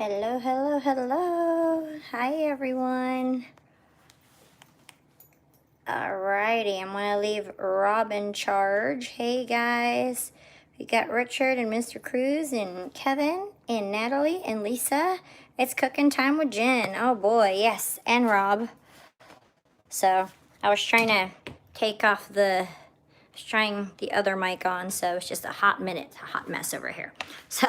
Hello, hello, hello. Hi, everyone. Alrighty, I'm going to leave Rob in charge. Hey, guys. We got Richard and Mr. Cruz and Kevin and Natalie and Lisa. It's cooking time with Jen. Oh, boy, yes. And Rob. So, I was trying to take off the... trying the other mic on, so it's just a hot minute. It's a hot mess over here. So...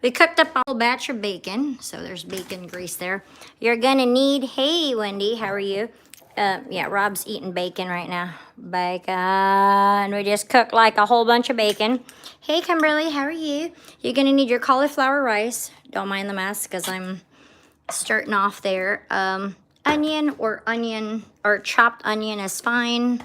we cooked up a whole batch of bacon, so there's bacon grease there. You're gonna need, hey Wendy, how are you? Yeah, Rob's eating bacon right now. Bacon, we just cooked like a whole bunch of bacon. Hey Kimberly, how are you? You're gonna need your cauliflower rice. Don't mind the mess, because I'm starting off there. Onion or chopped onion is fine.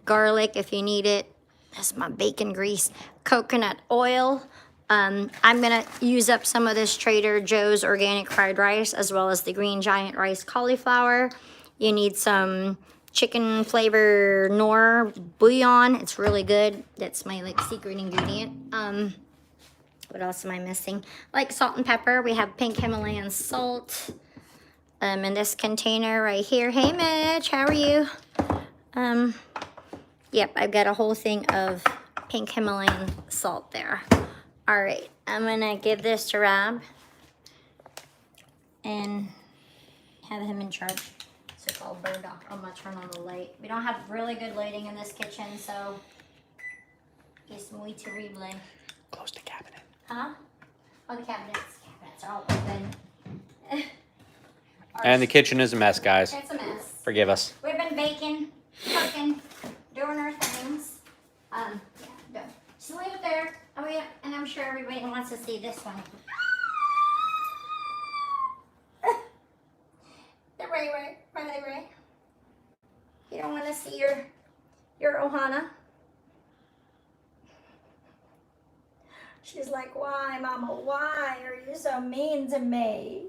Garlic if you need it. That's my bacon grease. Coconut oil. I'm gonna use up some of this Trader Joe's organic fried rice as well as the green giant rice cauliflower. You need some chicken flavor Knorr bouillon. It's really good. That's my like secret ingredient. What else am I missing? Like salt and pepper. We have pink Himalayan salt in this container right here. Hey Mitch, how are you? Yep, I've got a whole thing of pink Himalayan salt there. All right, I'm gonna give this to Rob and have him in charge. So it's all burned off. I'm gonna turn on the light. We don't have really good lighting in this kitchen, so it's muy terrible. Close the cabinet. Huh? Oh, the cabinets are all open. And the kitchen is a mess, guys. It's a mess. Forgive us. We've been baking, cooking, doing our things. Yeah, done. Just leave it there. Oh yeah, and I'm sure everybody wants to see this one. They're Ray. You don't want to see your Ohana? She's like, why, Mama? Why are you so mean to me?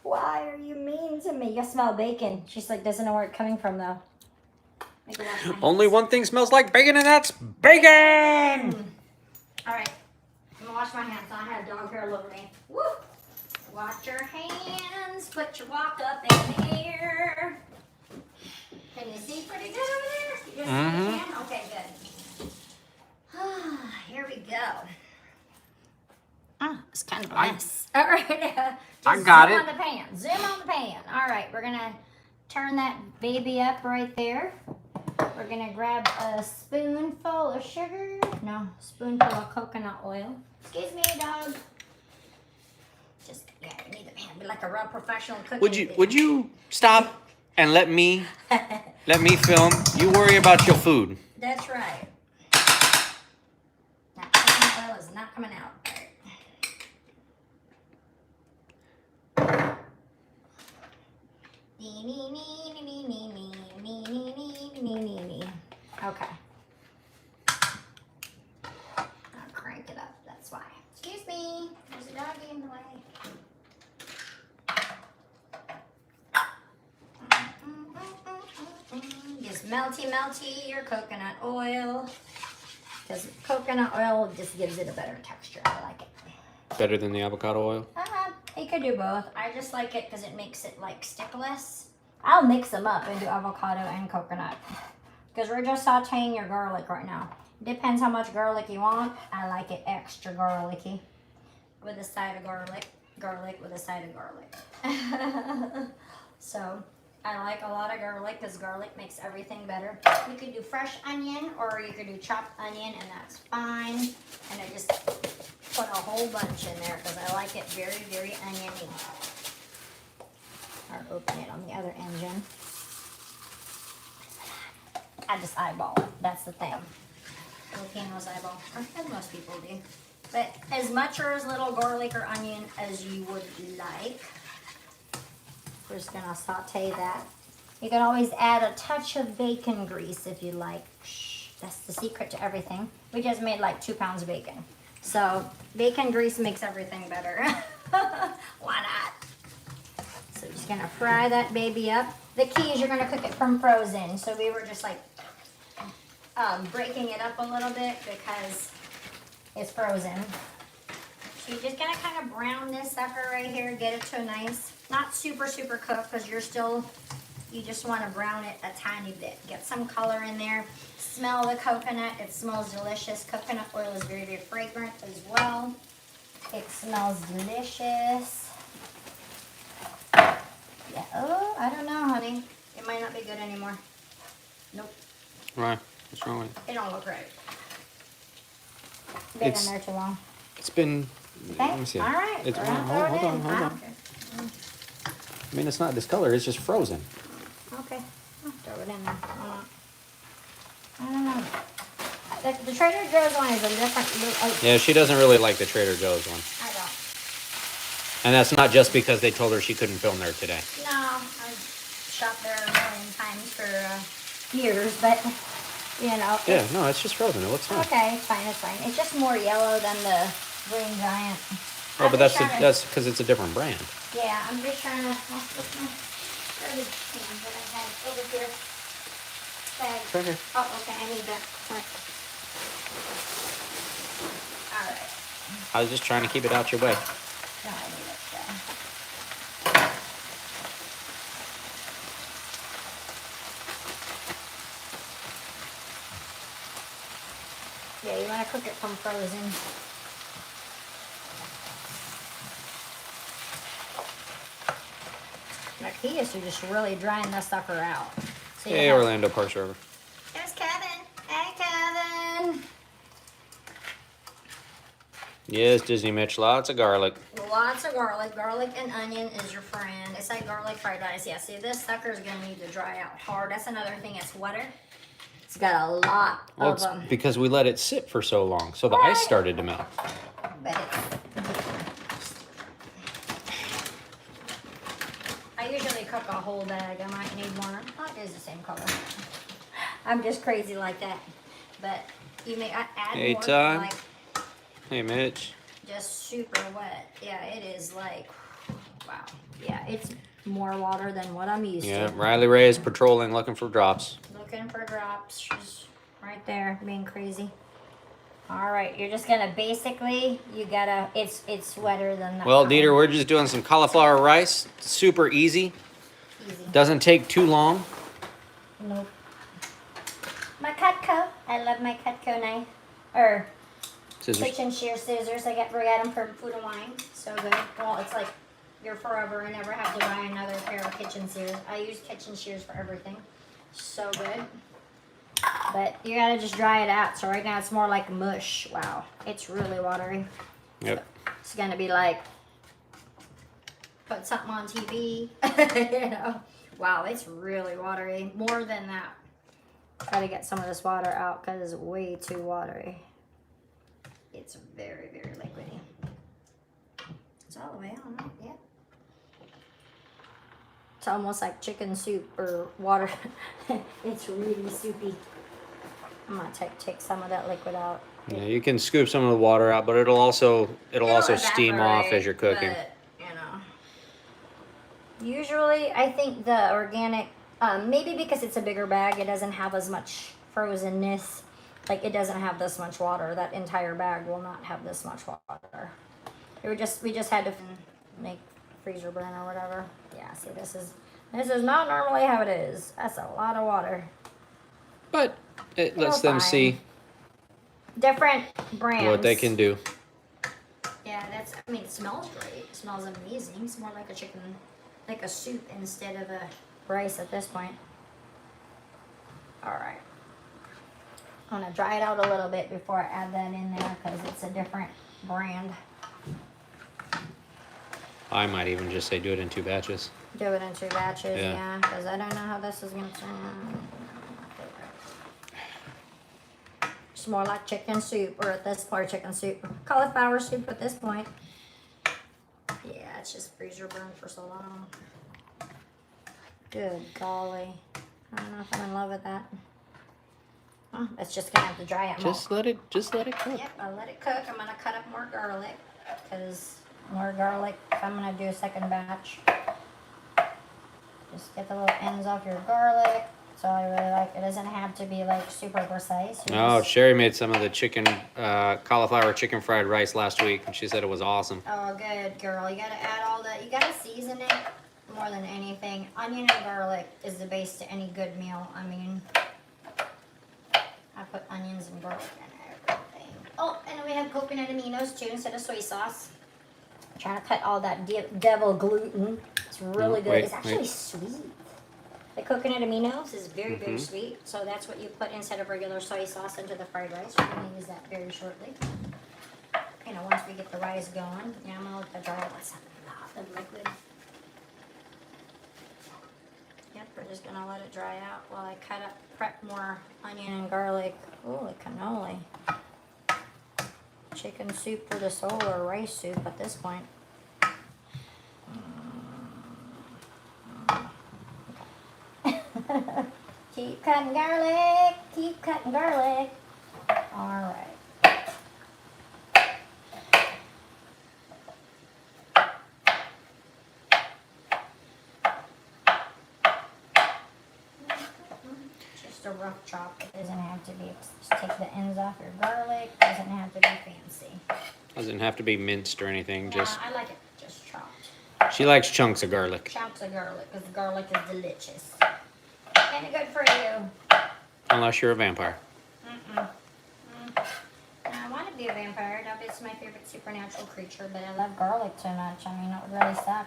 Why are you mean to me? You smell bacon. She's like, doesn't know where it's coming from though. Only one thing smells like bacon, and that's bacon! All right, I'm gonna wash my hands. I had dog hair all over me. Woo! Wash your hands. Put your walk up in here. Can you see pretty good over there? You just see your hand? Okay, good. Here we go. Oh, it's kind of a mess. All right, I got zoom it. on the pan. Zoom on the pan. All right, we're gonna turn that baby up right there. We're gonna grab a spoonful of sugar. No, spoonful of coconut oil. Excuse me, dog. Just yeah, we need the pan. Be like a real professional cook. Would you stop and let me film? You worry about your food. That's right. That coconut oil is not coming out. Okay. I'll crank it up, that's why. Excuse me, there's a doggy in the way. Just melty your coconut oil. Because coconut oil just gives it a better texture. I like it. Better than the avocado oil? You could do both. I just like it because it makes it like stick less. I'll mix them up and do avocado and coconut. Because we're just sauteing your garlic right now. Depends how much garlic you want. I like it extra garlicky. With a side of garlic. Garlic with a side of garlic. So, I like a lot of garlic because garlic makes everything better. You could do fresh onion or you could do chopped onion and that's fine. And I just put a whole bunch in there because I like it very, very oniony. Or open it on the other end, Jen. I just eyeball it. That's the thing. Filipinos eyeball. As most people do. But as much or as little garlic or onion as you would like. We're just going to saute that. You can always add a touch of bacon grease if you like. Shh, that's the secret to everything. We just made like 2 pounds of bacon. So bacon grease makes everything better. Why not? So we're just going to fry that baby up. The key is you're going to cook it from frozen. So we were just like breaking it up a little bit because it's frozen. So you're just gonna kind of brown this sucker right here, get it to a nice, not super cooked, because you just want to brown it a tiny bit. Get some color in there. Smell the coconut. It smells delicious. Coconut oil is very fragrant as well. It smells delicious. Yeah. Oh, I don't know, honey. It might not be good anymore. Nope. Right. What's wrong with it? It don't look right. Been in there too long. It's been. Okay. Let me see. All right. It's, Hold on. I mean, it's not discolored. It's just frozen. Okay. I'll throw it in there. I don't know. The Trader Joe's one is a different. Yeah, she doesn't really like the Trader Joe's one. I don't. And that's not just because they told her she couldn't film there today. No, I've shopped there a million times for years, but you know. Yeah, no, it's just frozen. It looks fine. Okay, it's fine. It's fine. It's just more yellow than the Green Giant. Oh, but that's because it's a different brand. Yeah, I'm just trying to. What's my garbage can that I had over here? It's right here. Oh, okay. I need that. All right. I was just trying to keep it out your way. No, I need it. Yeah, you want to cook it from frozen. Like he is just really drying this sucker out. So Hey, Orlando Parks River. There's Kevin. Hey, Kevin. Yes, Disney Mitch, lots of garlic. Lots of garlic. Garlic and onion is your friend. It's like garlic fried rice. Yeah, see, this sucker is going to need to dry out hard. That's another thing. It's wetter. It's got a lot Well, of it's because we let it sit for so long, so the ice started to melt. But I usually cook a whole bag. I might need more. Oh, it is the same color. I'm just crazy like that. But you may add Hey, more. Todd. Like, Hey, Mitch. just super wet. Yeah, it is like, wow. Yeah, it's more water than what I'm used Yeah, to. Riley Ray is patrolling, looking for drops. Looking for drops. She's right there being crazy. All right, you're just gonna basically, you gotta, it's wetter than that. Well, Dieter, we're just doing some cauliflower rice. Super easy. Easy. Doesn't take too long. Nope. My Cutco. I love my Cutco knife. Or Scissors. kitchen shear scissors. I got them from Food and Wine. So good. Well, it's like you're forever and never have to buy another pair of kitchen shears. I use kitchen shears for everything. So good. But you gotta just dry it out. So right now it's more like mush. Wow. It's really watery. Yep. It's gonna be like put something on TV. You know. Wow, it's really watery. More than that. Try to get some of this water out because it's way too watery. It's very liquidy. It's all the way on, right? Yeah. It's almost like chicken soup or water. It's really soupy. I'm gonna take some of that liquid out. Yeah, you can scoop some of the water out, but it'll also steam off as you're cooking. But, you know. Usually, I think the organic, maybe because it's a bigger bag, it doesn't have as much frozenness. Like it doesn't have this much water. That entire bag will not have this much water. We just had to make freezer burn or whatever. Yeah, see, this is not normally how it is. That's a lot of water. But it lets them see different brands. what they can do. Yeah, I mean, it smells great. It smells amazing. It's more like a chicken, like a soup instead of a rice at this point. All right. I'm gonna dry it out a little bit before I add that in there because it's a different brand. I might even just say do it in 2 batches. Do it in 2 batches, Yeah. yeah, because I don't know how this is gonna turn out. It's more like chicken soup, or at this point, chicken soup, cauliflower soup at this point. Yeah, it's just freezer burned for so long. Good golly, I don't know if I'm in love with that. Oh, it's just gonna have to dry out more. Just let it cook. Yep, I'll let it cook. I'm gonna cut up more garlic because more garlic. I'm gonna do a second batch. Just get the little ends off your garlic. So I really like it. It doesn't have to be like super precise. Oh, Sherry made some of the chicken, cauliflower chicken fried rice last week, and she said it was awesome. Oh, good girl. You gotta add all that. You gotta season it more than anything. Onion and garlic is the base to any good meal. I mean, I put onions and garlic in everything. Oh, and then we have coconut aminos too instead of soy sauce. I'm trying to cut all that devil gluten. It's really good. It's actually sweet. The coconut aminos is very, very sweet. So that's what you put instead of regular soy sauce into the fried rice. We're going to use that very shortly. You know, once we get the rice going. Yeah, I'm going to let that dry out. That's a lot of liquid. Yep, we're just going to let it dry out while I prep more onion and garlic. Ooh, cannoli. Chicken soup for the soul or rice soup at this point. Keep cutting garlic, keep cutting garlic. All right. Just a rough chop. It doesn't have to be, just take the ends off your garlic. It doesn't have to be fancy. Doesn't have to be minced or anything. No, Just I like it just chopped. she likes chunks of garlic. Chunks of garlic, because garlic is delicious. And good for you. Unless you're a vampire. I want to be a vampire. It's my favorite supernatural creature, but I love garlic too much. I mean, it would really suck.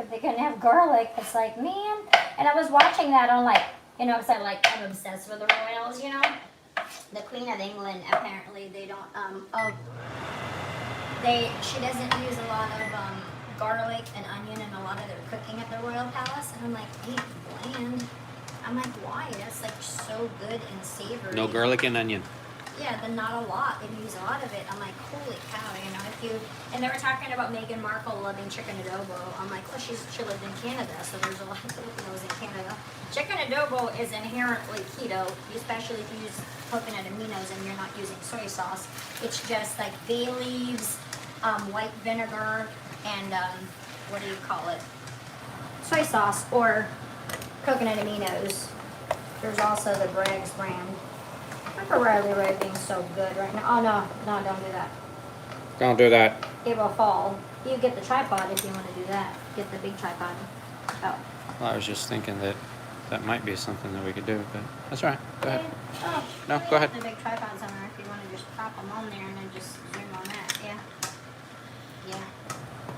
If they couldn't have garlic, it's like, man. And I was watching that on like, you know, because I'm obsessed with the royals, you know. The Queen of England, apparently, they don't, she doesn't use a lot of, garlic and onion in a lot of their cooking at the royal palace, and I'm like, hey, bland. I'm like, why? That's like so good and savory. No garlic and onion. Yeah, then not a lot. They use a lot of it. I'm like, holy cow, you know, and they were talking about Meghan Markle loving chicken adobo. I'm like, well, she lived in Canada, so there's a lot of Filipinos in Canada. Chicken adobo is inherently keto, especially if you use coconut aminos and you're not using soy sauce. It's just like bay leaves, white vinegar, and what do you call it? Soy sauce or coconut aminos. There's also the Bragg's brand. Temporarily red being so good right now. Oh no, don't do that. Don't do that. It will fall. You get the tripod if you want to do that. Get the big tripod. Oh. Well, I was just thinking that might be something that we could do, but that's all right. Go ahead. Oh, No, go ahead. The big tripods on there if you want to just prop them on there and then just zoom on that. Yeah. Yeah.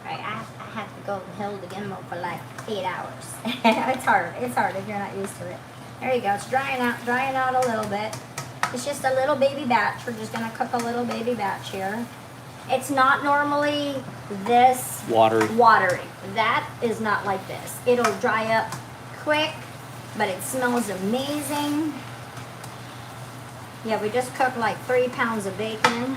Right, I have to go and hold the gimbal for like 8 hours. It's hard if you're not used to it. There you go, it's drying out a little bit. It's just a little baby batch. We're just gonna cook a little baby batch here. It's not normally this watery. That is not like this. It'll dry up quick, but it smells amazing. Yeah, we just cooked like 3 pounds of bacon.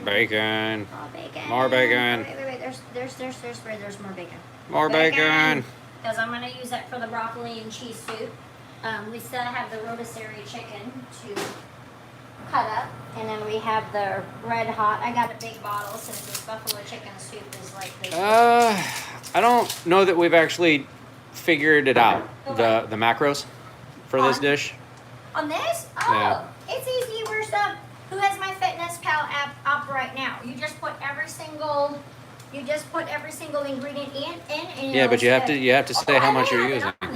Bacon. Oh, bacon. More bacon. Wait. There's more bacon. More bacon. Because I'm going to use that for the broccoli and cheese soup. We still have the rotisserie chicken to cut up. And then we have the red hot. I got a big bottle since this buffalo chicken soup is like this. I don't know that we've actually figured it out. Okay. The macros for this dish. On this? Oh, Yeah. It's easy. Who has my FitnessPal app up right now? You just put every single ingredient in and Yeah, but you have to say how much you're using. I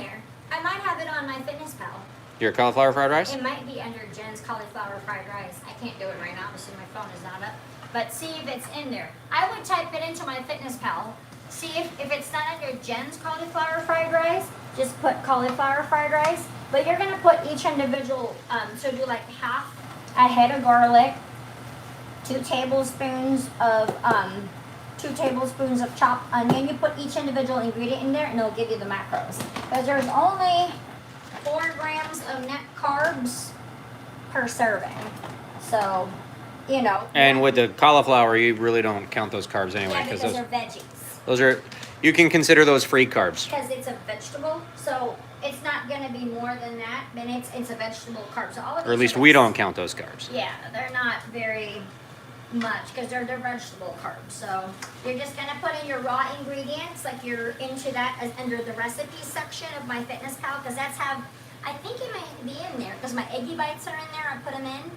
might have it on my FitnessPal. Your cauliflower fried rice? It might be under Jen's cauliflower fried rice. I can't do it right now, obviously my phone is not up. But see if it's in there. I would type it into my FitnessPal. See if it's not under Jen's cauliflower fried rice, just put cauliflower fried rice. But you're gonna put each individual, so do like half a head of garlic, 2 tablespoons of chopped onion. You put each individual ingredient in there and it'll give you the macros. Because there's only 4 grams of net carbs per serving. So, you know. And with the cauliflower, you really don't count those carbs anyway. Yeah, because they're veggies. Those are, you can consider those free carbs. Because it's a vegetable, so it's not going to be more than that. Then it's a vegetable carb. So all of Or at least we don't count those carbs. Yeah, they're not very much because they're vegetable carbs. So you're just gonna put in your raw ingredients, like you're into that as under the recipe section of my Fitness Pal, because that's how, I think it might be in there because my eggy bites are in there. I put them in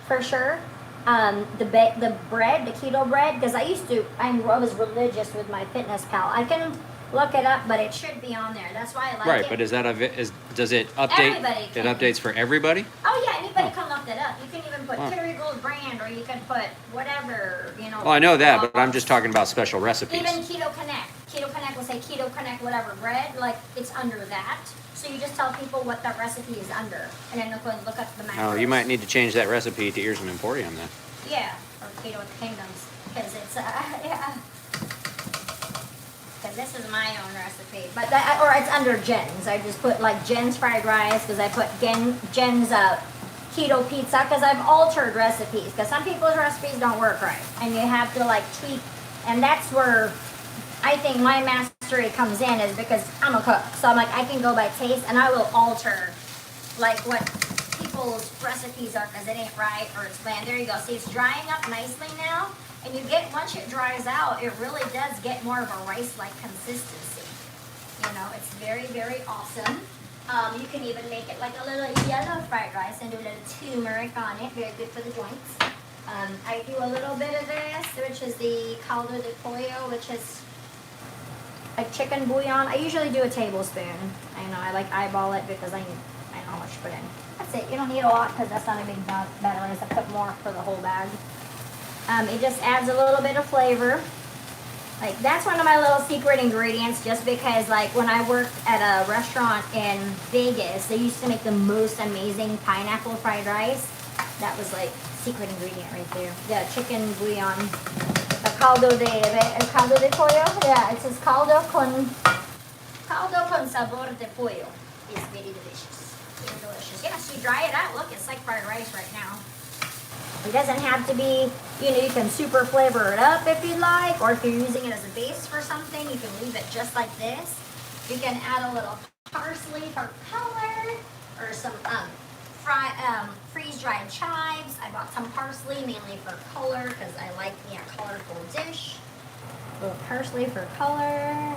for sure. The bread, the keto bread, because I was religious with my Fitness Pal. I can look it up, but it should be on there. That's why I like it. Right, but does it update? Everybody It can. updates for everybody? Oh yeah, anybody can look it up. You can even put Kerry Gold brand, or you can put whatever, you know. Well, I know that, but I'm just talking about special recipes. Even Keto Connect. Keto Connect will say Keto Connect whatever bread, like it's under that. So you just tell people what that recipe is under, and then they'll go and look up the macros. Oh, you might need to change that recipe to Emporium then. Yeah, or Keto with the Kingdoms, because it's yeah. Because this is my own recipe, but or it's under Jen's. I just put like Jen's fried rice because I put Jen's keto pizza because I've altered recipes because some people's recipes don't work right, and you have to like tweak, and that's where I think my mastery comes in, is because I'm a cook. So I'm like, I can go by taste and I will alter like what people's recipes are because it ain't right or it's bland. There you go. See, it's drying up nicely now. And you get, once it dries out, it really does get more of a rice-like consistency. You know, it's very, very awesome. You can even make it like a little yellow fried rice and do a little turmeric on it. Very good for the joints. I do a little bit of this, which is the caldo de pollo, which is a chicken bouillon. I usually do a tablespoon. I know, I like eyeball it because I know how much to put in. That's it. You don't need a lot because that's not a big bag. I put more for the whole bag. It just adds a little bit of flavor. Like, that's one of my little secret ingredients, just because, like, when I worked at a restaurant in Vegas, they used to make the most amazing pineapple fried rice. That was, like, secret ingredient right there. The chicken bouillon. The caldo de pollo. Yeah, it says caldo con sabor de pollo. It's very delicious. Very delicious. Yeah, so you dry it out. Look, it's like fried rice right now. It doesn't have to be, you know, you can super flavor it up if you'd like, or if you're using it as a base for something, you can leave it just like this. You can add a little parsley for color, or some freeze-dried chives. I bought some parsley mainly for color because I like me a colorful dish. A little parsley for color.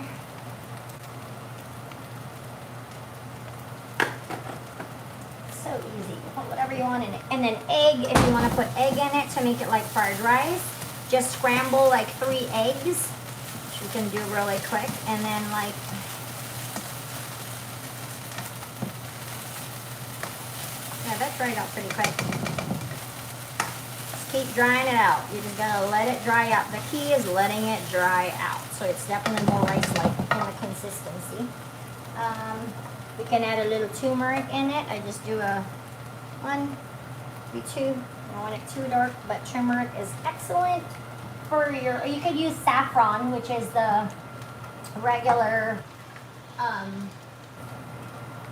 So easy. Put whatever you want in it. And then egg, if you want to put egg in it to make it like fried rice, just scramble like 3 eggs, which you can do really quick. And then like, yeah, that dried out pretty quick. Just keep drying it out. You're just gonna let it dry out. The key is letting it dry out. So it's definitely more rice-like in the consistency. We can add a little turmeric in it. I just do a 1, 2. I don't want it too dark, but turmeric is excellent for your, you could use saffron, which is the regular,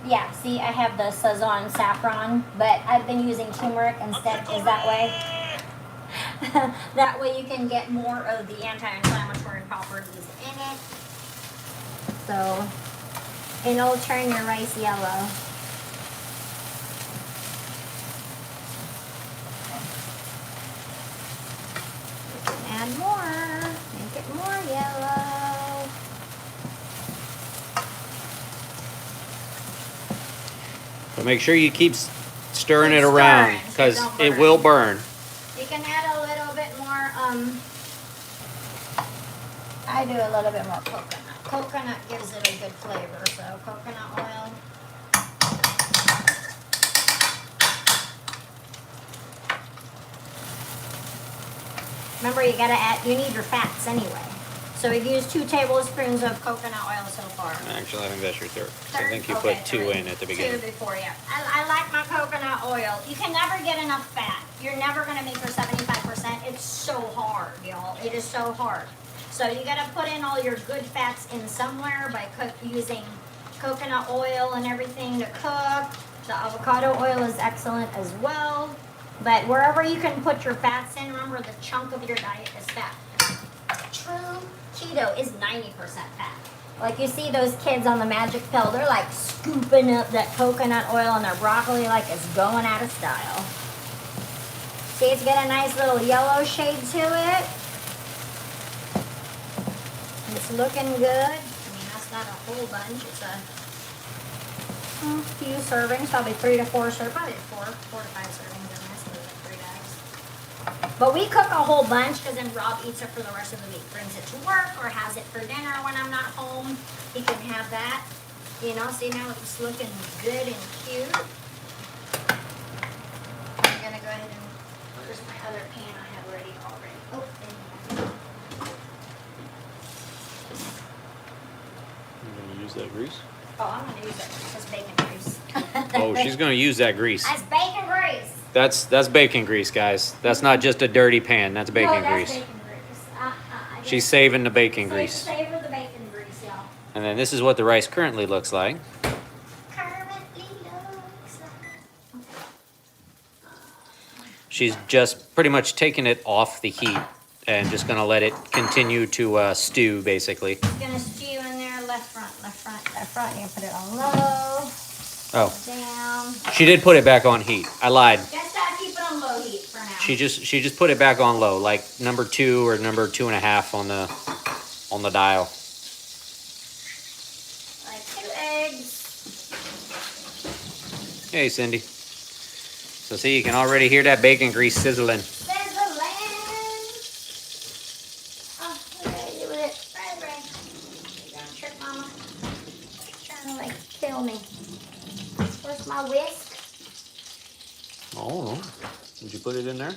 yeah, see, I have the Sazon saffron, but I've been using turmeric instead, is that way. That way you can get more of the anti-inflammatory properties in it. So, and it'll turn your rice yellow. You can add more, make it more yellow. So make sure you keep stirring it around because it will burn. You can add a little bit more, I do a little bit more coconut. Coconut gives it a good flavor, so coconut oil. Remember, you gotta add, you need your fats anyway. So we've used 2 tablespoons of coconut oil so far. Actually, I think that's your third. I think you Okay, put 2 in at the beginning. 2 before, yeah. I like my coconut oil. You can never get enough fat. You're never gonna make your 75%. It's so hard, y'all. It is so hard. So you gotta put in all your good fats in somewhere by using coconut oil and everything to cook. The avocado oil is excellent as well. But wherever you can put your fats in, remember the chunk of your diet is fat. True keto is 90% fat. Like you see those kids on the magic pill, they're like scooping up that coconut oil and their broccoli like it's going out of style. See, it's got a nice little yellow shade to it. It's looking good. I mean, that's not a whole bunch. It's a few servings, probably 3 to 4 servings, probably 4 to 5 servings in this, like 3 bags. But we cook a whole bunch because then Rob eats it for the rest of the week. Brings it to work or has it for dinner when I'm not home. He can have that. You know, see now it's looking good and cute. I'm gonna go ahead and, where's my other pan I have ready already? Oh, there you go. I'm gonna use that grease. Oh, I'm gonna use it. That's bacon grease. Oh, she's gonna use that grease. That's bacon grease. That's bacon grease, guys. That's not just a dirty pan. That's bacon No, that's grease. bacon grease. She's saving the bacon grease. Savor the bacon grease, y'all. And then this is what the rice currently looks like. She's just pretty much taking it off the heat and just gonna let it continue to stew, basically. It's gonna stew in there, left front, left front, left front. You can put it on low. Oh, Down. she did put it back on heat. I lied. Just keep it on low heat for now. She just put it back on low, like number 2 or number 2.5 on the dial. Like 2 eggs. Hey, Cindy. So see, you can already hear that bacon grease sizzling. Sizzling. Oh, what did I do with it? Right. You're gonna trick Mama. She's trying to like kill me. Where's my whisk? Oh, did you put it in there?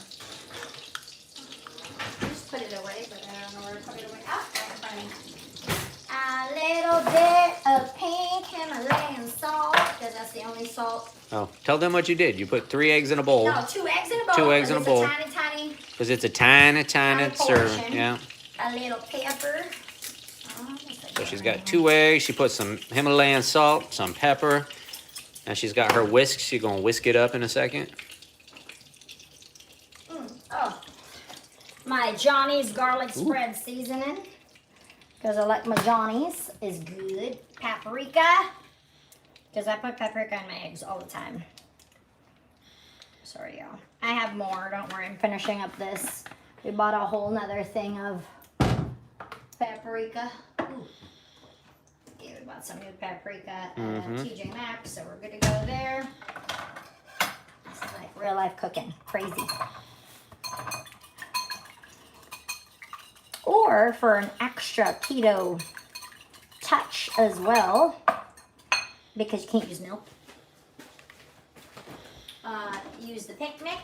Just put it away, but I don't know where to put it away. Oh, right in front of me. A little bit of pink Himalayan salt, because that's the only salt. Oh, tell them what you did. You put 3 eggs in a bowl. No, 2 eggs in a bowl. 2 eggs in a bowl. It's a tiny. Because it's a tiny serving. portion. Yeah. A little pepper. So she's got 2 eggs. She put some Himalayan salt, some pepper. And she's got her whisk. She's going to whisk it up in a second. Oh, my Johnny's garlic spread seasoning. Because I like my Johnny's is good. Paprika. Because I put paprika in my eggs all the time. Sorry, y'all. I have more. Don't worry. I'm finishing up this. We bought a whole nother thing of paprika. Ooh. Yeah, we bought some new paprika at TJ Maxx, so we're good to go there. This is like real life cooking. Crazy. Or for an extra keto touch as well, because you can't use milk. Use the pink mix,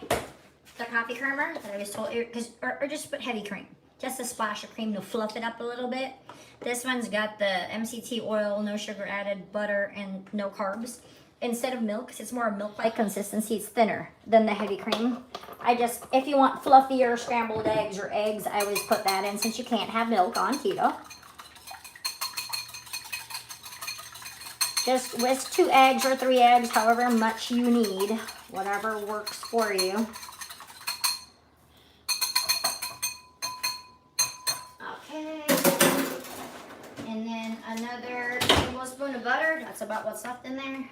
the coffee creamer that I was told, or just put heavy cream. Just a splash of cream to fluff it up a little bit. This one's got the MCT oil, no sugar added, butter, and no carbs. Instead of milk, because it's more milk-like consistency, it's thinner than the heavy cream. If you want fluffier scrambled eggs or eggs, I always put that in since you can't have milk on keto. Just whisk 2 eggs or 3 eggs, however much you need, whatever works for you. Okay. And then another tablespoon of butter. That's about what's left in there.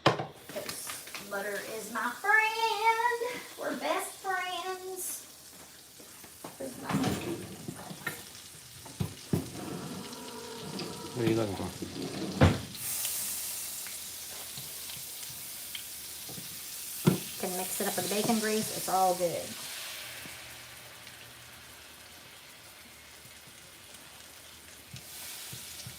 Because butter is my friend. We're best friends. Where's my... What are you looking for? Can mix it up with bacon grease. It's all good.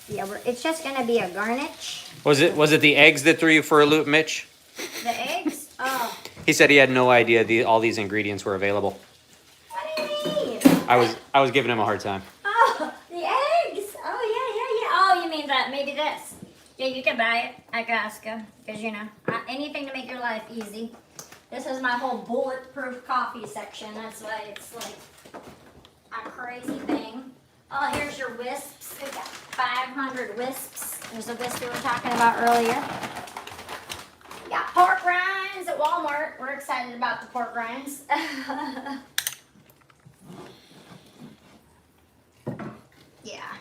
Yeah, it's just gonna be a garnish. Was it the eggs that threw you for a loop, Mitch? The eggs? Oh. He said he had no idea all these ingredients were available. What do you mean? I was giving him a hard time. Oh, the eggs. Oh, yeah. Oh, you mean that? Maybe this. Yeah, you can buy it at Costco. Because, you know, anything to make your life easy. This is my whole bulletproof coffee section. That's why it's like a crazy thing. Oh, here's your wisps. We've got 500 wisps. There's a wisp we were talking about earlier. We got pork rinds at Walmart. We're excited about the pork rinds. Yeah.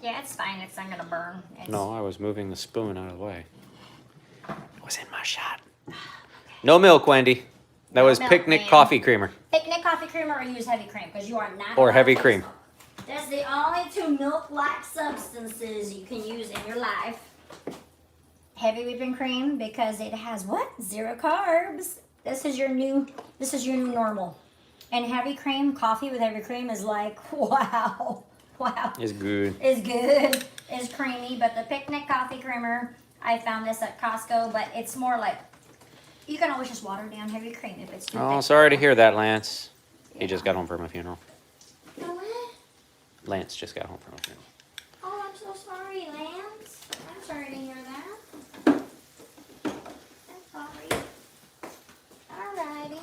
Yeah, it's fine. It's not going to burn. No, I was moving the spoon out of the way. It was in my shot. No milk, Wendy. That was Picnic Coffee Creamer. Picnic Coffee Creamer or use heavy cream because you are not. Or heavy cream. That's the only two milk-like substances you can use in your life. Heavy whipping cream because it has what? 0 carbs. This is your new normal. And heavy cream, coffee with heavy cream is like, wow. Wow. It's good. It's good. It's creamy, but the Picnic Coffee Creamer, I found this at Costco, but it's more like, you can always just water down heavy cream if it's too Oh, thick. sorry to hear that, Lance. Yeah. He just got home from a funeral. You know what? Lance just got home from a funeral. Oh, I'm so sorry, Lance. I'm sorry to hear that. I'm sorry. Alrighty.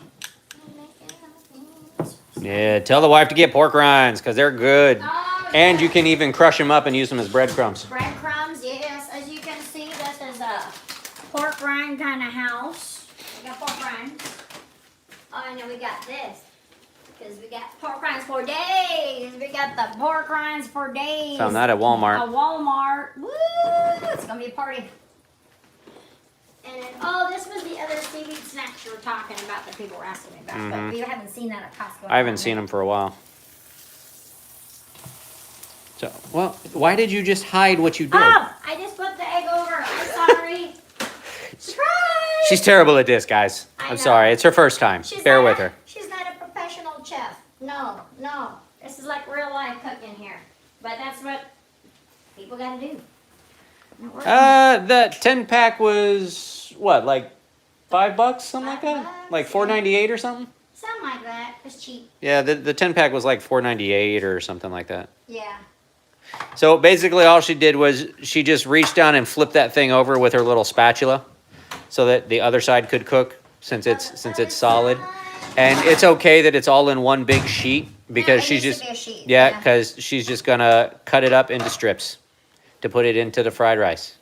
Yeah, tell the wife to get pork rinds because they're good. Oh, And yes. you can even crush them up and use them as breadcrumbs. Breadcrumbs, yes. As you can see, this is a pork rind kind of house. We got pork rinds. Oh, and then we got this. Because we got pork rinds for days. We got the pork rinds for days. Found that at Walmart. At Walmart. Woo! It's going to be a party. And then, oh, this was the other seaweed snacks you were talking about that people were asking me about. But we haven't seen that at Costco. I haven't seen them for a while. So, well, why did you just hide what you did? Oh, I just put the egg over. I'm sorry. Surprise! She's terrible at this, guys. I I'm know. sorry. It's her first time. Bear with her. She's not a professional chef. No. This is like real life cooking here. But that's what people gotta do. The 10-pack was, what, like $5, something like that? $5, Like $4.98 or something? Something like that. It's cheap. Yeah, the 10-pack was like $4.98 or something like that. Yeah. So basically all she did was she just reached down and flipped that thing over with her little spatula so that the other side could cook since it's solid. And it's okay that it's all in one big sheet because she's just because she's just gonna cut it up into strips to put it into the fried rice.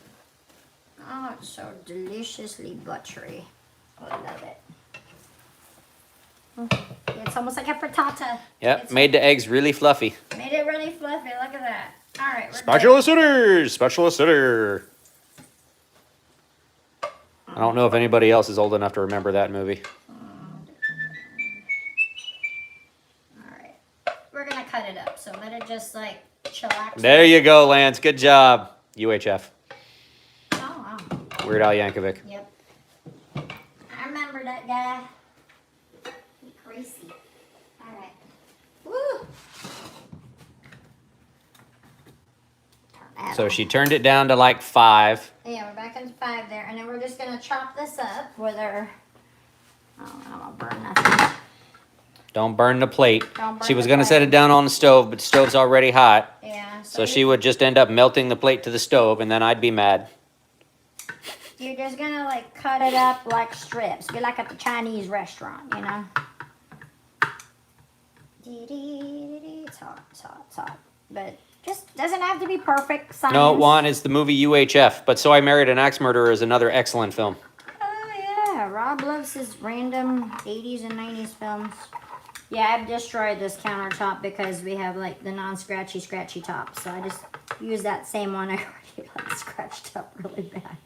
Oh, it's so deliciously buttery. I love it. It's almost like a frittata. Yep, It's made the eggs really fluffy. made it really fluffy. Look at that. All right, we're Spatula sitter, spatula sitter. I don't know if anybody else is old enough to remember that movie. All right, we're gonna cut it up. So let it just like chillax. There you go, Lance. Good job. UHF. Oh, wow. Weird Al Yankovic. Yep. I remember that guy. He crazy. All right. Woo. So she turned it down to like 5. Yeah, we're back in 5 there, and then we're just gonna chop this up with our. Oh, I don't want to burn nothing. Don't burn the plate. Don't burn She was the going to plate. set it down on the stove, but the stove's already hot. Yeah. So she would just end up melting the plate to the stove, and then I'd be mad. You're just gonna like cut it up like strips, be like at the Chinese restaurant, you know. It's hot, it's hot, it's hot, but just doesn't have to be perfect. Science. No, Juan, it's the movie UHF, but So I Married an Axe Murderer is another excellent film. Oh yeah, Rob loves his random 80s and 90s films. Yeah, I've destroyed this countertop because we have like the scratchy top. So I just use that same one I already like scratched up really bad.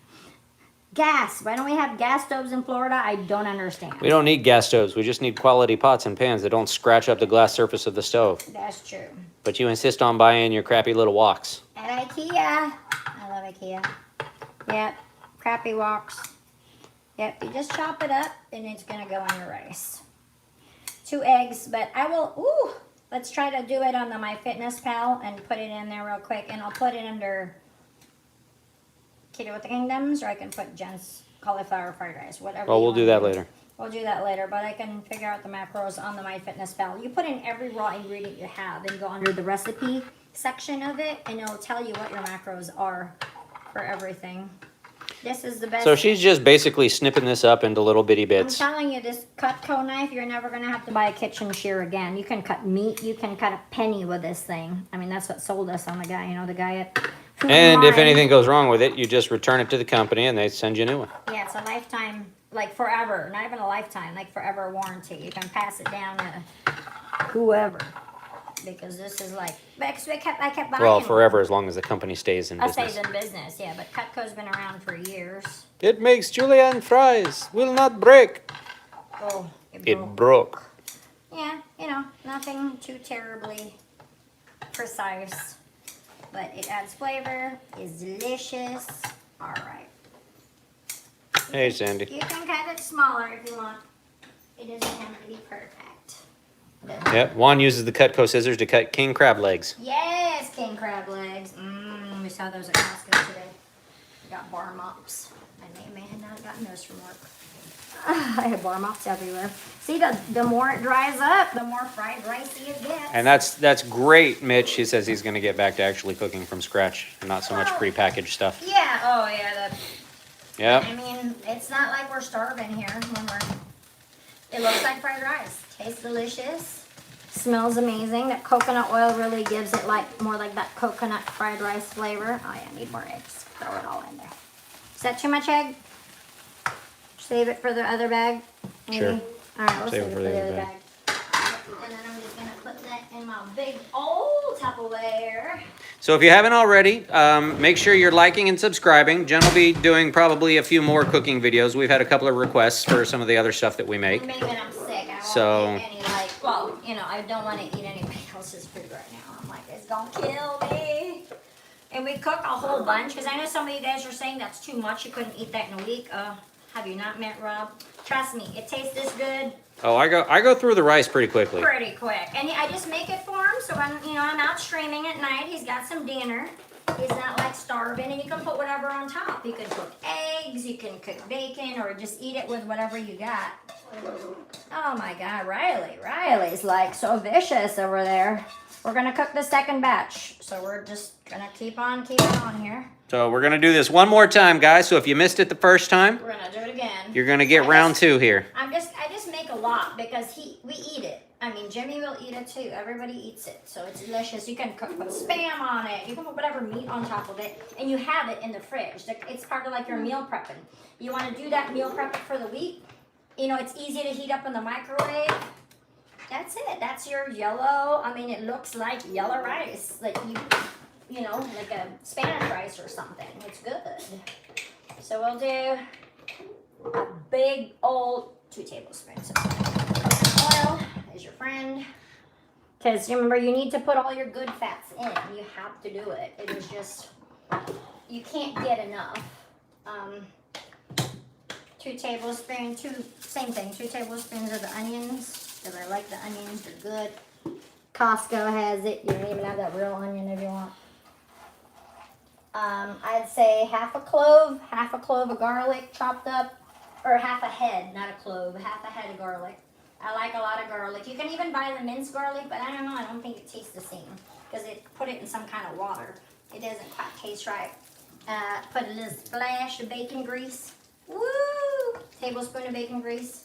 Gas. Why don't we have gas stoves in Florida? I don't understand. We don't need gas stoves. We just need quality pots and pans that don't scratch up the glass surface of the stove. That's true. But you insist on buying your crappy little woks. At IKEA. I love IKEA. Yep. Crappy woks. Yep. You just chop it up and it's going to go on your rice. 2 eggs, but I will, let's try to do it on the MyFitnessPal and put it in there real quick. And I'll put it under Keto with the Kingdoms, or I can put Jen's Cauliflower Fried Rice, whatever. Well, we'll do that later. We'll do that later, but I can figure out the macros on the MyFitnessPal. You put in every raw ingredient you have and go under the recipe section of it, and it'll tell you what your macros are for everything. This is the best. So she's just basically snipping this up into little bitty I'm bits. telling you, this Cutco knife, you're never going to have to buy a kitchen shear again. You can cut meat. You can cut a penny with this thing. I mean, that's what sold us on the guy, the guy at Food And if Mart. anything goes wrong with it, you just return it to the company and they send you a new one. Yeah, it's a lifetime, like forever. Not even a lifetime, like forever warranty. You can pass it down to whoever. Because this is like, because I kept buying Well, them. forever as long as the company stays in I business. stays in business, yeah, but Cutco's been around for years. It makes julienne fries. Will not break. Oh, It broke. Yeah, you know, nothing too terribly precise. But it adds flavor, is delicious. All right. Hey, Sandy. You can cut it smaller if you want. It doesn't have to be perfect. Yep, Juan uses the Cutco scissors to cut king crab legs. Yes, king crab legs. We saw those at Costco today. We got bar mops. I may have not gotten those from work. I have bar mops everywhere. See, the more it dries up, the more fried ricey it gets. And that's great, Mitch. He says he's going to get back to actually cooking from scratch and not so much prepackaged stuff. Yeah, oh yeah. Yep. I mean, it's not like we're starving here when it looks like fried rice. Tastes delicious. Smells amazing. That coconut oil really gives it more like that coconut fried rice flavor. Oh yeah, I need more eggs. Throw it all in there. Is that too much egg? Save it for the other bag? Maybe? Sure. All right, we'll save it for the other bag. bag. And then I'm just going to put that in my big old Tupperware. So if you haven't already, make sure you're liking and subscribing. Jen will be doing probably a few more cooking videos. We've had a couple of requests for some of the other stuff that we make. Maybe when I'm sick, I So- won't eat any I don't want to eat anybody else's food right now. I'm like, it's going to kill me. And we cook a whole bunch, because I know some of you guys are saying that's too much. You couldn't eat that in a week. Have you not met Rob? Trust me, it tastes this good Oh, I go through the rice pretty quickly. pretty quick. And I just make it for him, so when I'm out streaming at night, he's got some dinner. He's not like starving, and you can put whatever on top. You can cook eggs, you can cook bacon, or just eat it with whatever you got. Oh my God, Riley's like so vicious over there. We're gonna cook the second batch, so we're just gonna keep on here. So we're gonna do this one more time, guys. So if you missed it the first time, We're gonna do it again. you're gonna get round 2 here. I just make a lot because we eat it. I mean, Jimmy will eat it too. Everybody eats it, so it's delicious. You can put Spam on it. You can put whatever meat on top of it, and you have it in the fridge. It's part of like your meal prepping. You want to do that meal prep for the week. It's easy to heat up in the microwave. That's it. That's your yellow. I mean, it looks like yellow rice, like like a Spanish rice or something. It's good. So we'll do a big old 2 tablespoons of oil is your friend. Because remember, you need to put all your good fats in. You have to do it. It is just, you can't get enough. 2 tablespoons, same thing, 2 tablespoons of the onions, because I like the onions, they're good. Costco has it. You don't even have that real onion if you want. I'd say half a clove of garlic chopped up, or half a head, not a clove, half a head of garlic. I like a lot of garlic. You can even buy the minced garlic, but I don't know, I don't think it tastes the same, because it put it in some kind of water. It doesn't quite taste right. Put a little splash of bacon grease. Woo! Tablespoon of bacon grease.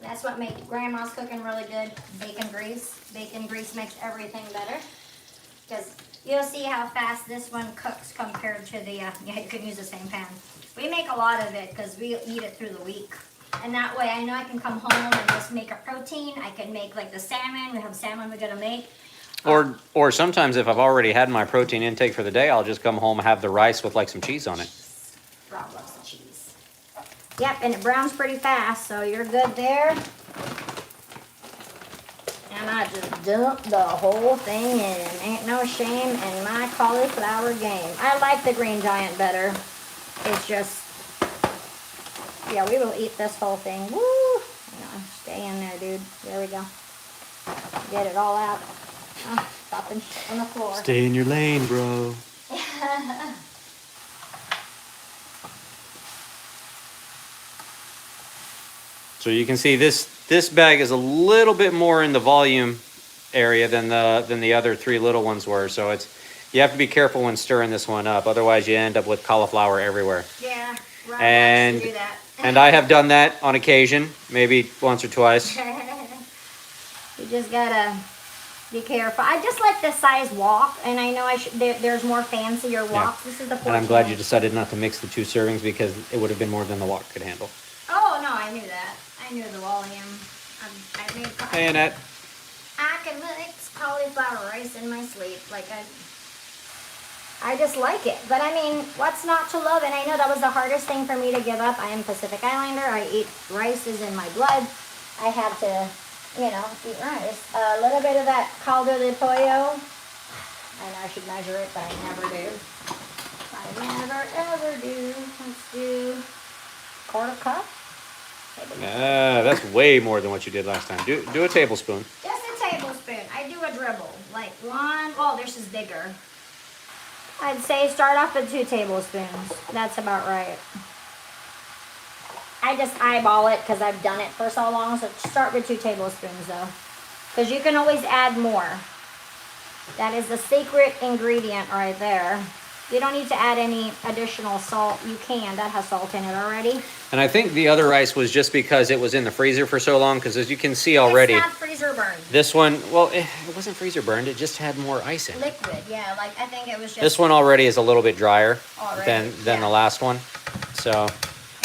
That's what makes grandma's cooking really good. Bacon grease. Bacon grease makes everything better. Because you'll see how fast this one cooks compared to the, you can use the same pan. We make a lot of it because we eat it through the week. And that way I know I can come home and just make a protein. I can make like the salmon. We have salmon we're going to make. Or sometimes if I've already had my protein intake for the day, I'll just come home and have the rice with like some cheese on it. Rob loves the cheese. Yep, and it browns pretty fast, so you're good there. And I just dump the whole thing in. Ain't no shame in my cauliflower game. I like the Green Giant better. It's just, yeah, we will eat this whole thing. Woo! Stay in there, dude. There we go. Get it all out. Oh, stopping on the floor. Stay in your lane, bro. So you can see this bag is a little bit more in the volume area than the other 3 little ones were. So you have to be careful when stirring this one up. Otherwise, you end up with cauliflower everywhere. Yeah, Rob and likes to do that. and I have done that on occasion, maybe once or twice. You just gotta be careful. I just like the size wok, and I know there's more fancier woks. Yeah. This is the 14. And I'm glad you decided not to mix the 2 servings because it would have been more than the wok could handle. Oh no, I knew that. I knew the volume. I made. Hey, Annette. I can mix cauliflower rice in my sleep. Like I just like it. But I mean, what's not to love? And I know that was the hardest thing for me to give up. I am Pacific Islander. I eat rice is in my blood. I have to, you know, eat rice. A little bit of that caldo de pollo. I know I should measure it, but I never do. I never ever do. Let's do quarter cup. That's way more than what you did last time. Do a tablespoon. Just a tablespoon. I do a dribble. Like one, oh, this is bigger. I'd say start off with 2 tablespoons. That's about right. I just eyeball it because I've done it for so long. So start with 2 tablespoons though. Because you can always add more. That is the secret ingredient right there. You don't need to add any additional salt. You can. That has salt in it already. And I think the other rice was just because it was in the freezer for so long, because as you can see already... It's not freezer burned. This one, well, it wasn't freezer burned. It just had more ice in it. Liquid, yeah. Like, I think it was just... This one already is a little bit drier than the last one. So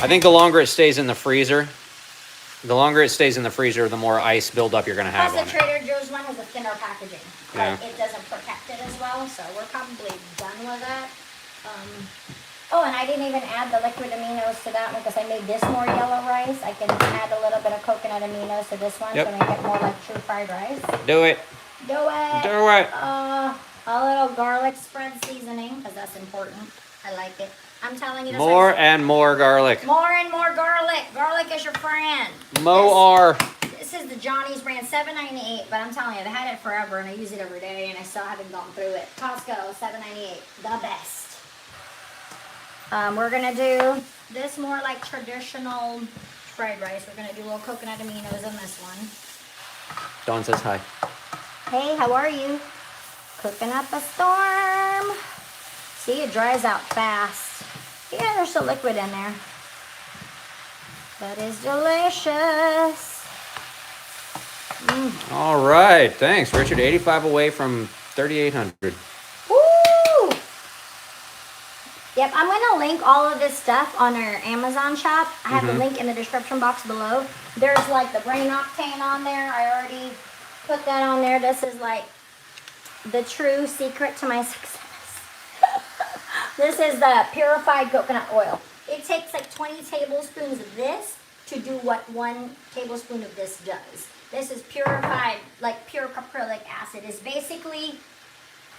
I think the longer it stays in the freezer, the more ice buildup you're going to have on it. Plus, the Trader Joe's one has a thinner packaging. Like, Yeah. it doesn't protect it as well, so we're probably done with that. Oh, and I didn't even add the liquid aminos to that one because I made this more yellow rice. I can add a little bit of coconut aminos to this one to make it more like true fried rice. Do it. Do it. Do it. A little garlic spread seasoning because that's important. I like it. I'm telling you. More and more garlic. More and more garlic. Garlic is your friend. More. This is the Johnny's brand, $7.98, but I'm telling you, I've had it forever and I use it every day and I still haven't gone through it. Costco, $7.98, the best. We're gonna do this more like traditional fried rice. We're gonna do a little coconut aminos in this one. Dawn says hi. Hey, how are you? Cooking up a storm. See, it dries out fast. Yeah, there's still liquid in there. That is delicious. All right, thanks, Richard. 85 away from 3,800. Woo! Yep, I'm gonna link all of this stuff on our Amazon shop. I have the link in the description box below. There's like the brain octane on there. I already put that on there. This is like the true secret to my success. This is the purified coconut oil. It takes like 20 tablespoons of this to do what 1 tablespoon of this does. This is purified, like pure caprylic acid. It's basically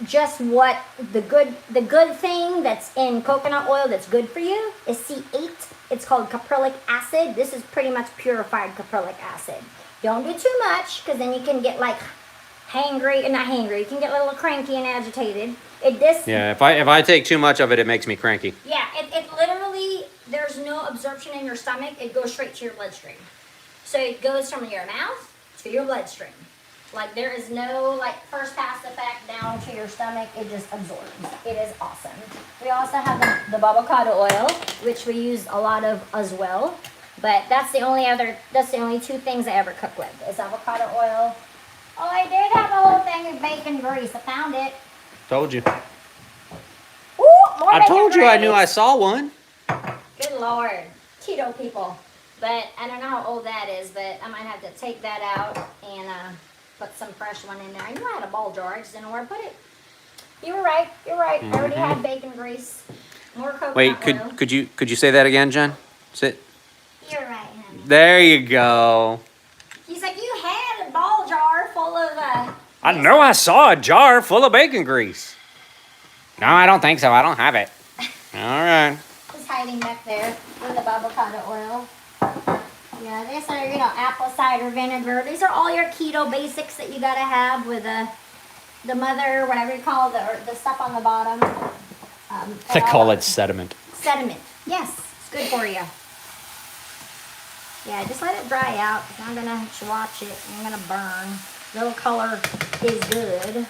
just what the good thing that's in coconut oil that's good for you is C8. It's called caprylic acid. This is pretty much purified caprylic acid. Don't do too much because then you can get like hangry, not hangry. You can get a little cranky and agitated. Yeah, if I take too much of it, it makes me cranky. Yeah, it literally, there's no absorption in your stomach. It goes straight to your bloodstream. So it goes from your mouth to your bloodstream. Like there is no like first pass effect down to your stomach. It just absorbs. It is awesome. We also have the avocado oil, which we use a lot of as well. But that's the only 2 things I ever cook with is avocado oil. Oh, I did have a whole thing of bacon grease. I found it. Told you. Ooh, more I bacon told you I knew I grease. saw one. Good Lord. Keto people. But I don't know how old that is, but I might have to take that out and put some fresh one in there. I knew I had a ball jar. I just didn't know where to put it. You were right. You're right. I already had bacon grease. More coconut oil. Wait, could you say that again, Jen? Sit. You're right, honey. There you go. He's like, you had a ball jar full of... I know I saw a jar full of bacon grease. No, I don't think so. I don't have it. All right. Just hiding back there with the avocado oil. Yeah, these are, apple cider vinegar. These are all your keto basics that you gotta have with the mother, whatever you call the stuff on the bottom. They call it sediment. Sediment. Yes, it's good for you. Yeah, just let it dry out. I'm gonna watch it. I'm gonna burn. Little color is good.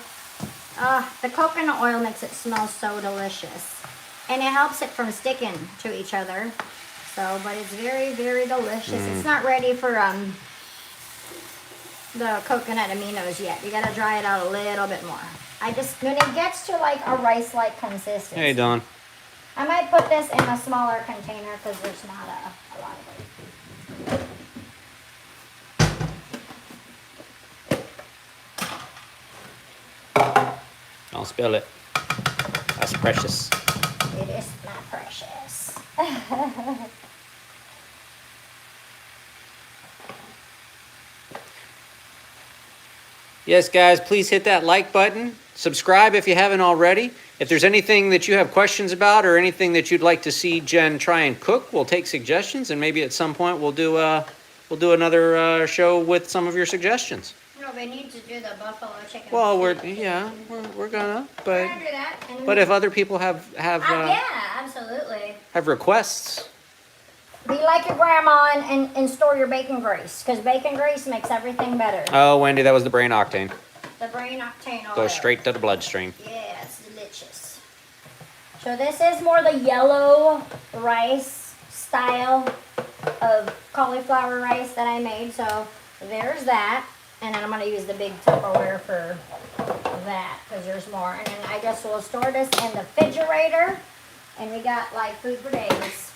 The coconut oil makes it smell so delicious. And it helps it from sticking to each other. So, but it's very, very delicious. It's not ready for the coconut aminos yet. You gotta dry it out a little bit more. When it gets to like a rice-like consistency. Hey, Dawn. I might put this in a smaller container because there's not a lot of it. Don't spill it. That's precious. It is not precious. Yes, guys, please hit that like button. Subscribe if you haven't already. If there's anything that you have questions about or anything that you'd like to see Jen try and cook, we'll take suggestions, and maybe at some point we'll do another show with some of your suggestions. No, we need to do the buffalo chicken. Well, we're gonna, We're gonna do that. but if other people have yeah, absolutely. have requests, Be like your grandma and store your bacon grease, because bacon grease makes everything better. oh, Wendy, that was the brain octane. The brain octane oil. Goes straight to the bloodstream. Yeah, it's delicious. So this is more the yellow rice style of cauliflower rice that I made. So there's that. And then I'm going to use the big Tupperware for that, because there's more. And then I just will store this in the refrigerator. And we got like food for days.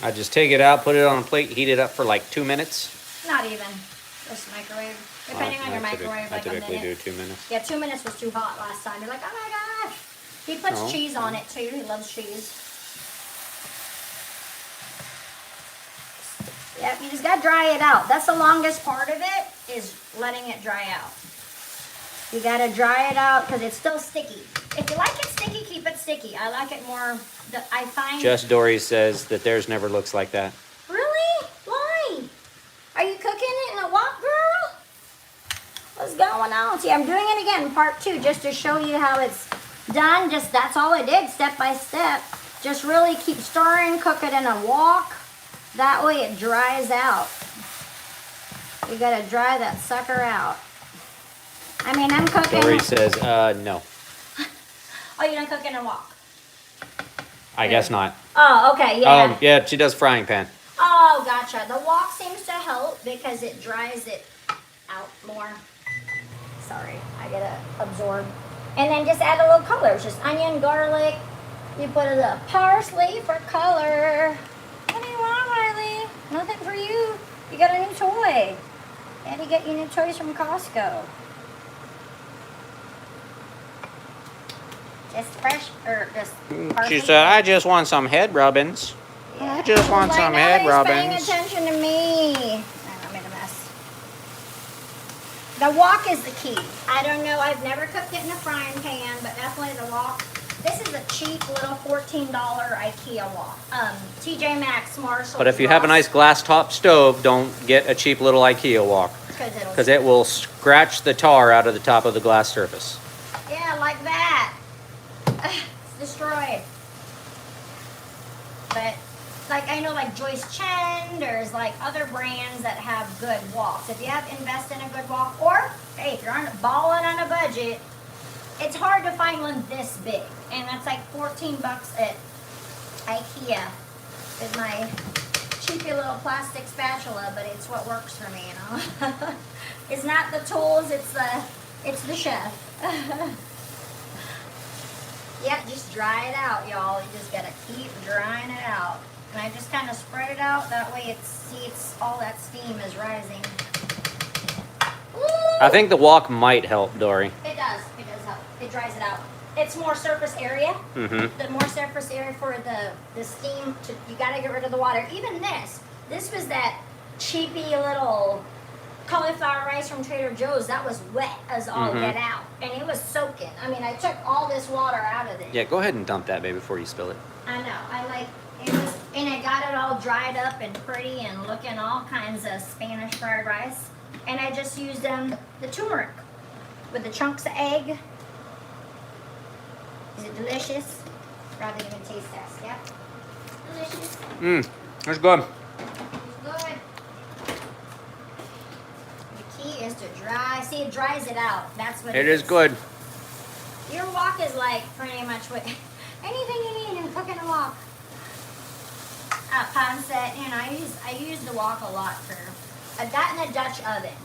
I just take it out, put it on a plate, heat it up for like 2 minutes. Not even. Just microwave. Depending on your microwave, like a minute. I typically do 2 minutes. Yeah, 2 minutes was too hot last time. You're like, oh my gosh. He puts cheese on it too. He loves cheese. Yep, you just gotta dry it out. That's the longest part of it, is letting it dry out. You gotta dry it out because it's still sticky. If you like it sticky, keep it sticky. I like it more, I find... Just Dory says that theirs never looks like that. Really? Why? Are you cooking it in a wok, girl? What's going on? See, I'm doing it again, part 2, just to show you how it's done. Just, that's all I did, step by step. Just really keep stirring, cook it in a wok. That way it dries out. You gotta dry that sucker out. I mean, I'm cooking... Dory says, no. Oh, you don't cook in a wok? I guess not. Oh, okay, yeah. Oh, yeah, she does frying pan. Oh, gotcha. The wok seems to help because it dries it out more. Sorry, I gotta absorb. And then just add a little color. It's just onion, garlic. You put a little parsley for color. What do you want, Riley? Nothing for you. You got a new toy. Daddy got you new toys from Costco. Just fresh, or just parsley? She said, I just want some head rubbins. Yeah. I just want some head Nobody's rubbins. paying attention to me. I made a mess. The wok is the key. I don't know. I've never cooked it in a frying pan, but definitely the wok. This is a cheap little $14 IKEA wok. TJ Maxx, Marshall. But if you have a nice glass top stove, don't get a cheap little IKEA wok. Because it will scratch the tar out of the top of the glass surface. Yeah, like that. It's destroyed. But like, I know like Joyce Chen, there's like other brands that have good woks. If you have invest in a good wok, or hey, if you're balling on a budget, it's hard to find one this big. And that's like 14 bucks at IKEA with my cheapy little plastic spatula, but it's what works for me, you know. It's not the tools, it's the chef. Yeah, just dry it out, y'all. You just gotta keep drying it out. And I just kind of spread it out, that way it's all that steam is rising. Ooh. I think the wok might help, Dory. It does help. It dries it out. It's more surface area. Mm-hmm. The more surface area for the steam, you gotta get rid of the water. Even this was that cheapy little cauliflower rice from Trader Joe's. That was wet as all get out. And it was soaking. I mean, I took all this water out of it. Yeah, go ahead and dump that, baby, before you spill it. I know. And I got it all dried up and pretty and looking all kinds of Spanish fried rice. And I just used the turmeric with the chunks of egg. Is it delicious? Rather than a taste test, yeah? Delicious. Mmm, it's good. It's good. The key is to dry. See, it dries it out. That's what it is. It is good. Your wok is like pretty much what anything you need in cooking a wok. Pan set, you know, I use the wok a lot for that and a Dutch oven.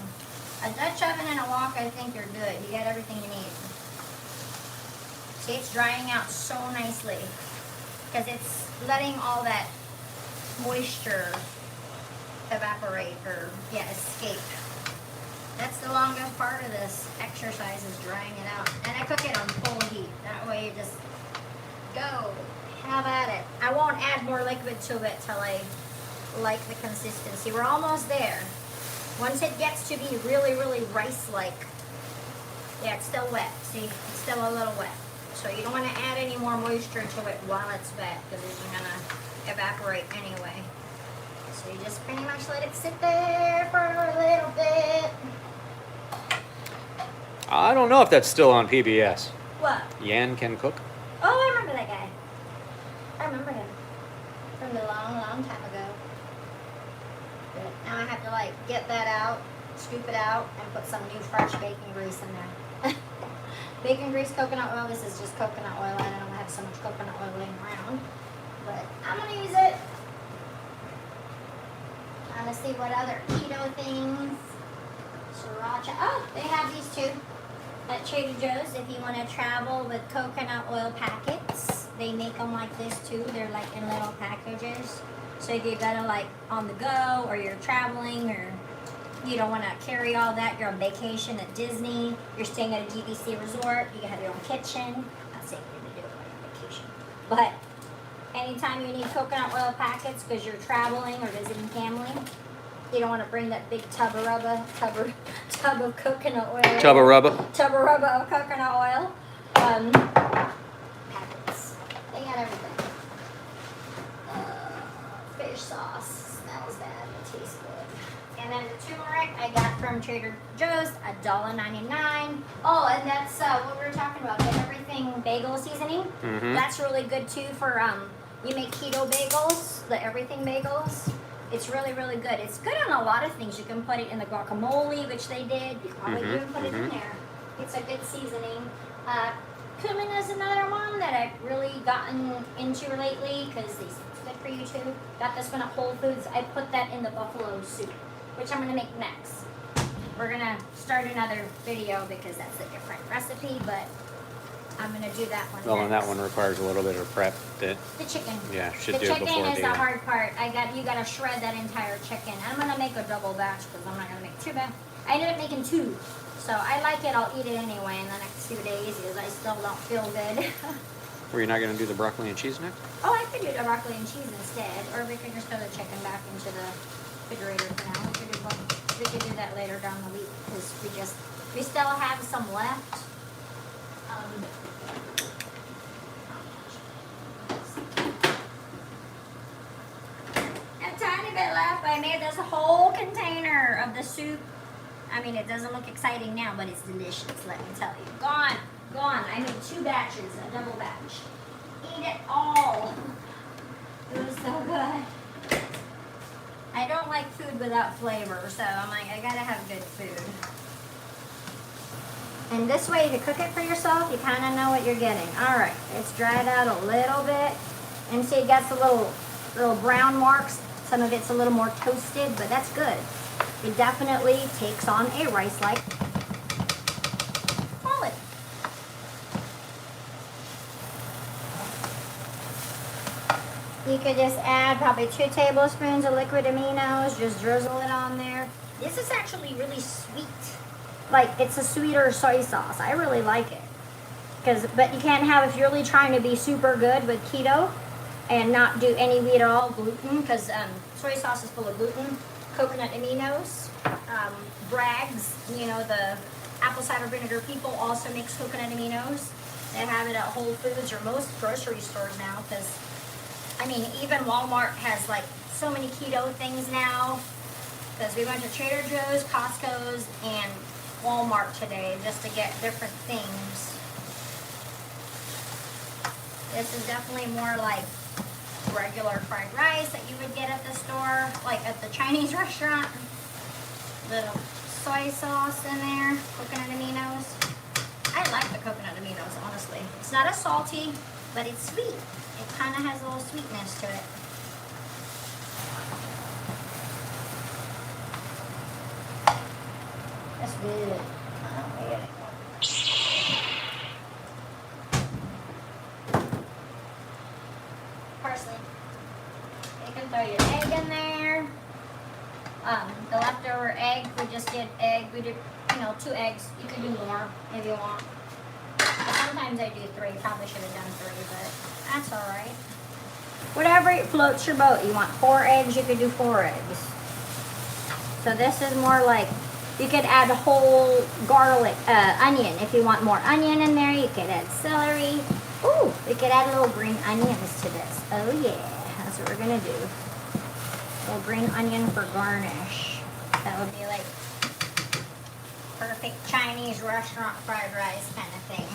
A Dutch oven and a wok, I think you're good. You got everything you need. See, it's drying out so nicely because it's letting all that moisture evaporate or escape. That's the longest part of this exercise, is drying it out. And I cook it on full heat. That way you just go. Have at it. I won't add more liquid to it till I like the consistency. We're almost there. Once it gets to be really, really rice-like, yeah, it's still wet. See, it's still a little wet. So you don't want to add any more moisture to it while it's wet because it's going to evaporate anyway. So you just pretty much let it sit there for a little bit. I don't know if that's still on PBS. What? Yan Can Cook? Oh, I remember that guy. I remember him from the long, long time ago. But now I have to like get that out, scoop it out, and put some new fresh bacon grease in there. Bacon grease, coconut oil. This is just coconut oil. I don't have so much coconut oil laying around, but I'm gonna use it. Trying to see what other keto things. Sriracha. Oh, they have these too at Trader Joe's. If you want to travel with coconut oil packets, they make them like this too. They're like in little packages. So if you gotta like on the go, or you're traveling, or you don't want to carry all that, you're on vacation at Disney, you're staying at a DVC resort, you have your own kitchen. Not saying you need to do it on vacation, but anytime you need coconut oil packets because you're traveling or visiting family, you don't want to bring that big tub of coconut oil. Tub of coconut oil. Packets. They got everything. Fish sauce. Smells bad. It tastes good. And then the turmeric I got from Trader Joe's, $1.99. Oh, and that's what we were talking about. The everything bagel seasoning. Mm-hmm. That's really good too for you make keto bagels, the everything bagels. It's really, really good. It's good on a lot of things. You can put it in the guacamole, which they did. You can probably even put it in there. It's a good seasoning. Cumin is another one that I've really gotten into lately because it's good for you too. Got this one at Whole Foods. I put that in the buffalo soup, which I'm going to make next. We're going to start another video because that's a different recipe, but I'm going to do that one Well, next. and that one requires a little bit of prep. The chicken. Yeah, should the do chicken before is the the hard part. You gotta shred that entire chicken. I'm gonna make a double batch because I'm not gonna make two batch. I ended up making two, so I like it. I'll eat it anyway in the next 2 days because I still don't feel good. Were you not going to do the broccoli and cheese next? Oh, I could do the broccoli and cheese instead, or we could just throw the chicken back into the refrigerator for now. We could do that later down the week because we still have some left. Tiny bit left. I made this whole container of the soup. I mean, it doesn't look exciting now, but it's delicious, let me tell you. Gone. I made 2 batches, a double batch. Eat it all. It was so good. I don't like food without flavor, so I'm like, I gotta have good food. And this way, if you cook it for yourself, you kind of know what you're getting. All right, it's dried out a little bit. And see, it gets a little brown marks. Some of it's a little more toasted, but that's good. It definitely takes on a rice-like quality. You could just add probably 2 tablespoons of liquid aminos, just drizzle it on there. This is actually really sweet. Like, it's a sweeter soy sauce. I really like it. But you can't have, if you're really trying to be super good with keto, and not do any wheat at all, gluten, because soy sauce is full of gluten. Coconut aminos, Bragg's, you know, the apple cider vinegar people also makes coconut aminos. They have it at Whole Foods or most grocery stores now, because, I mean, even Walmart has like so many keto things now, because we went to Trader Joe's, Costco's, and Walmart today just to get different things. This is definitely more like regular fried rice that you would get at the store, like at the Chinese restaurant. Little soy sauce in there, coconut aminos. I like the coconut aminos, honestly. It's not as salty, but it's sweet. It kind of has a little sweetness to it. That's good. I don't need it anymore. Parsley. You can throw your egg in there. The leftover egg, we just did egg. We did, 2 eggs. You can do more if you want. But sometimes I do 3. Probably should have done 3, but that's all right. Whatever floats your boat. You want 4 eggs, you could do 4 eggs. So this is more like, you could add whole garlic, onion. If you want more onion in there, you could add celery. Ooh, we could add little green onions to this. Oh yeah, that's what we're gonna do. Little green onion for garnish. That would be like perfect Chinese restaurant fried rice kind of thing.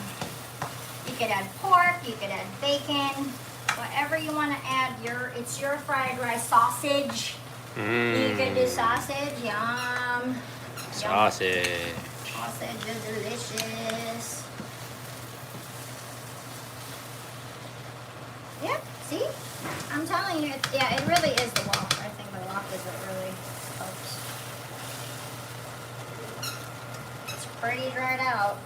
You could add pork, you could add bacon, whatever you want to add. It's your fried rice. Sausage. You could do sausage. Yum. Sausage. Sausage is delicious. Yep, see? I'm telling you, yeah, it really is the wok. I think the wok is what really helps. It's pretty dried out.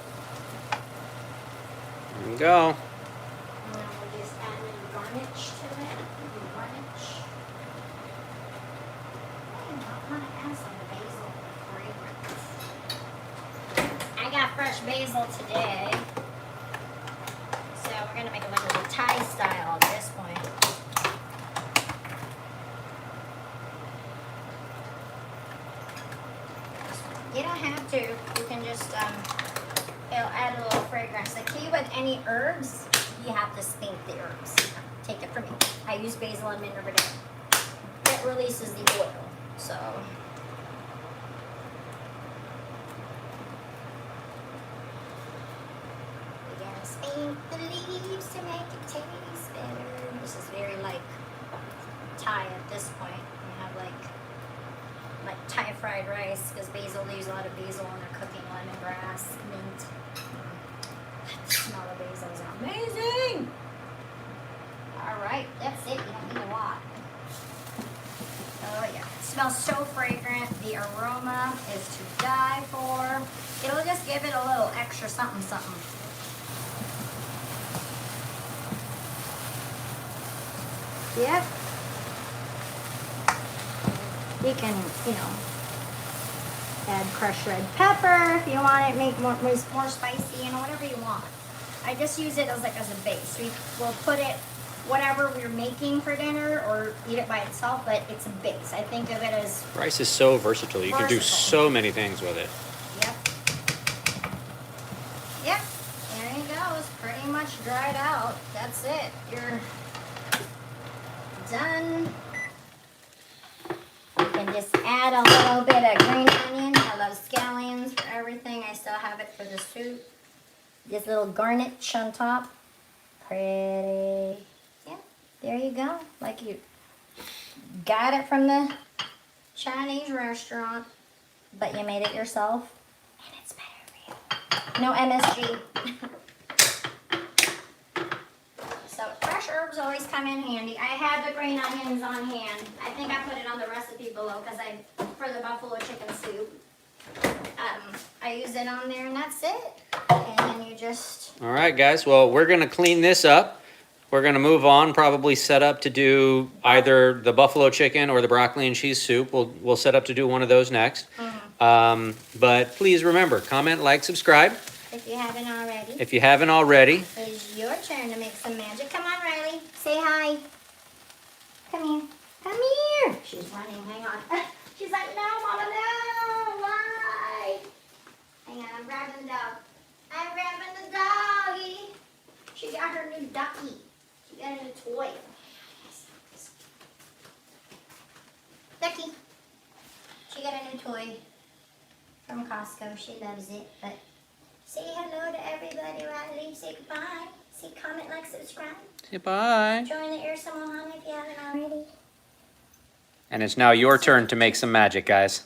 There you go. And then we'll just add a little garnish to it. Garnish. I want to add some basil fragrance. I got fresh basil today. So we're going to make it like a little Thai style at this point. You don't have to. You can just, it'll add a little fragrance. The key with any herbs, you have to stink the herbs. Take it from me. I use basil and mint every day. It releases the oil, so. We gotta stink the leaves to make it taste better. This is very like Thai at this point. We have like Thai fried rice because basil, they use a lot of basil when they're cooking, lemongrass, mint. The smell of basil is amazing. All right, that's it. You don't need a lot. Oh yeah, it smells so fragrant. The aroma is to die for. It'll just give it a little extra something, something. Yep. You can, add crushed red pepper if you want it, make more spicy, whatever you want. I just use it as a base. We'll put it, whatever we're making for dinner, or eat it by itself, but it's a base. I think of it as Rice is so versatile. You can do so many things with it. Yep. Yep. There you go. It's pretty much dried out. That's it. You're done. You can just add a little bit of green onion. I love scallions for everything. I still have it for the soup. This little garnish on top. Pretty. Yeah, there you go. Like you got it from the Chinese restaurant, but you made it yourself. And it's better for you. No MSG. So fresh herbs always come in handy. I have the green onions on hand. I think I put it on the recipe below because for the buffalo chicken soup. I use it on there and that's it. And then you just... All right, guys. Well, we're going to clean this up. We're going to move on, probably set up to do either the buffalo chicken or the broccoli and cheese soup. We'll set up to do one of those next. But please remember, comment, like, subscribe. If you haven't already. If you haven't already. It's your turn to make some magic. Come on, Riley. Say hi. Come here. Come here. She's running. Hang on. She's like, no, Mama, no. Why? Hang on. I'm grabbing the dog. I'm grabbing the doggy. She got her new ducky. She got a new toy. Ducky. She got a new toy from Costco. She loves it. But say hello to everybody, Riley. Say goodbye. Say comment, like, subscribe. Say bye. Join the Earsome Ohana if you haven't already. And it's now your turn to make some magic, guys.